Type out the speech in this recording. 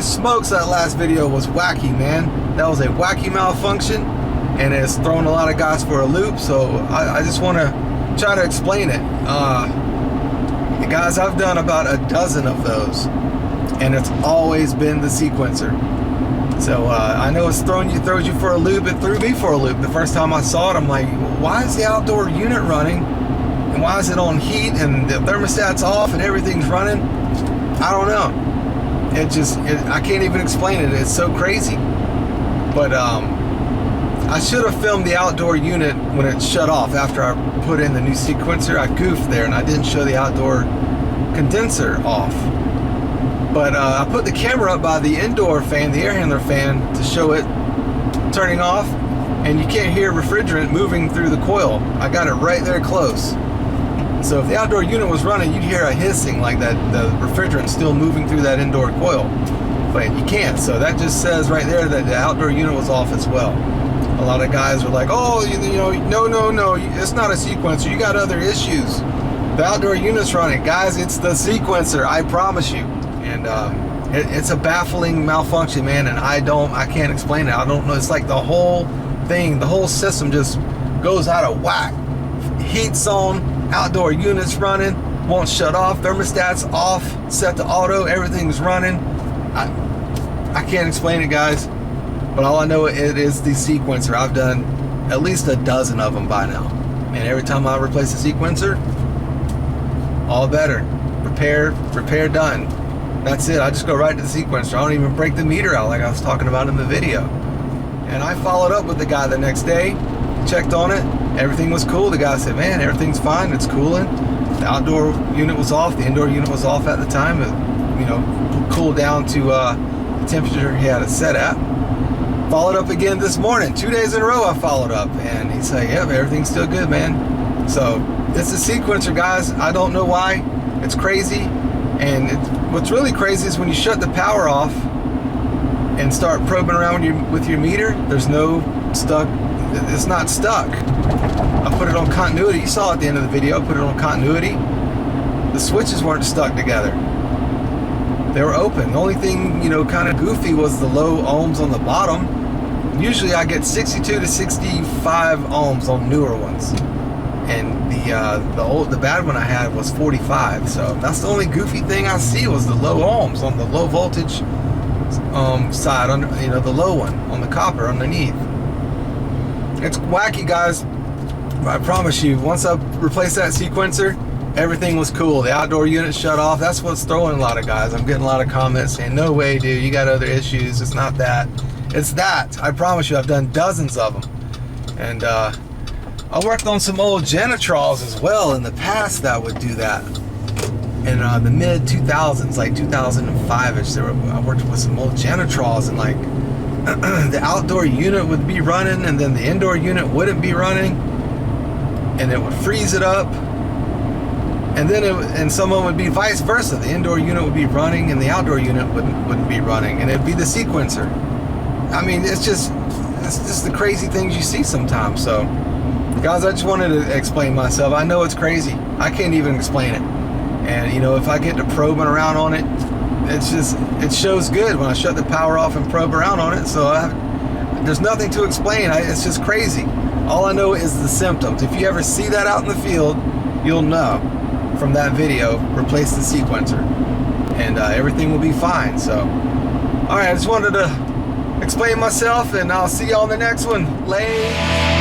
smokes, that last video was wacky, man. That was a wacky malfunction, and it's thrown a lot of guys for a loop. So I just want to try to explain it. Guys, I've done about a dozen of those, and it's always been the sequencer. So I know it's throws you for a loop. It threw me for a loop. The first time I saw it, I'm like, why is the outdoor unit running? And why is it on heat and the thermostat's off and everything's running? I don't know. I can't even explain it. It's so crazy. But I should have filmed the outdoor unit when it shut off after I put in the new sequencer. I goofed there and I didn't show the outdoor condenser off. But I put the camera up by the indoor fan, the air handler fan, to show it turning off, and you can't hear refrigerant moving through the coil. I got it right there close. So if the outdoor unit was running, you'd hear a hissing like that, the refrigerant still moving through that indoor coil. But you can't, so that just says right there that the outdoor unit was off as well. A lot of guys were like, oh, no, it's not a sequencer, you got other issues. The outdoor unit's running. Guys, it's the sequencer, I promise you. And it's a baffling malfunction, man, and I can't explain it. I don't know, it's like the whole thing, the whole system just goes out of whack. Heat's on, outdoor units running, won't shut off, thermostat's off, set to auto, everything's running. I can't explain it, guys, but all I know, it is the sequencer. I've done at least a dozen of them by now, and every time I replace the sequencer, all better. Repair done. That's it. I just go right to the sequencer. I don't even break the meter out like I was talking about in the video. And I followed up with the guy the next day, checked on it, everything was cool. The guy said, man, everything's fine, it's cooling. The outdoor unit was off, the indoor unit was off at the time. It, cooled down to the temperature he had it set at. Followed up again this morning, 2 days in a row I followed up, and he said, yep, everything's still good, man. So it's a sequencer, guys. I don't know why. It's crazy. And what's really crazy is when you shut the power off and start probing around with your meter, there's no stuck, it's not stuck. I put it on continuity. You saw at the end of the video, I put it on continuity. The switches weren't stuck together. They were open. The only thing, kind of goofy was the low ohms on the bottom. Usually I get 62 to 65 ohms on newer ones. And the bad one I had was 45. So that's the only goofy thing I see was the low ohms on the low voltage side, the low one on the copper underneath. It's wacky, guys. I promise you, once I replaced that sequencer, everything was cool. The outdoor unit shut off. That's what's throwing a lot of guys. I'm getting a lot of comments saying, no way, dude, you got other issues. It's not that. It's that. I promise you, I've done dozens of them. And I worked on some old Genetrals as well in the past that would do that. In the mid 2000s, like 2005ish, I worked with some old Genetrals, and like the outdoor unit would be running, and then the indoor unit wouldn't be running, and it would freeze it up. And then and some of them would be vice versa. The indoor unit would be running, and the outdoor unit wouldn't be running, and it'd be the sequencer. I mean, it's just the crazy things you see sometimes. So, guys, I just wanted to explain myself. I know it's crazy. I can't even explain it. And if I get to probing around on it, it shows good when I shut the power off and probe around on it. So there's nothing to explain. It's just crazy. All I know is the symptoms. If you ever see that out in the field, you'll know from that video. Replace the sequencer, and everything will be fine. So, all right, I just wanted to explain myself, and I'll see you on the next one. Later.